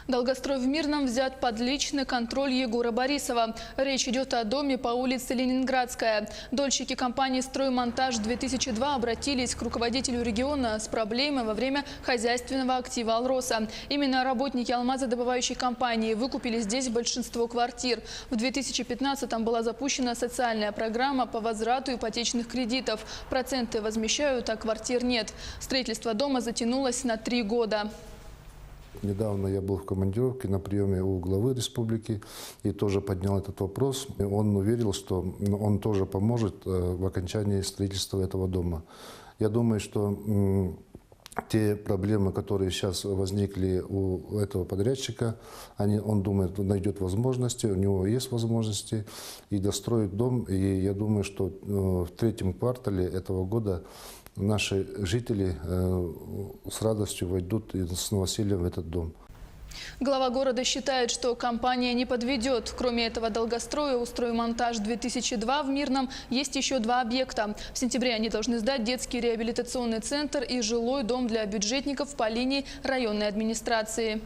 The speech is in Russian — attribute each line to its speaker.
Speaker 1: Долгострой в Мирном взят под личный контроль Егора Борисова. Речь идет о доме по улице Ленинградская. Дольщики компании «Строймонтаж-2002» обратились к руководителю региона с проблемой во время хозяйственного актива «Алроса». Именно работники алмазодобывающей компании выкупили здесь большинство квартир. В 2015-м была запущена социальная программа по возврату ипотечных кредитов. Проценты возмещают, а квартир нет. Строительство дома затянулось на 3 года.
Speaker 2: Недавно я был в командировке на приеме у главы республики и тоже поднял этот вопрос. Он уверил, что он тоже поможет в окончании строительства этого дома. Я думаю, что те проблемы, которые сейчас возникли у этого подрядчика, он думает, найдет возможности, у него есть возможности и достроит дом. И я думаю, что в 3-м квартале этого года наши жители с радостью войдут и с новосельем в этот дом.
Speaker 1: Глава города считает, что компания не подведет. Кроме этого долгостроя у «Строймонтаж-2002» в Мирном есть еще 2 объекта. В сентябре они должны сдать детский реабилитационный центр и жилой дом для бюджетников по линии районной администрации.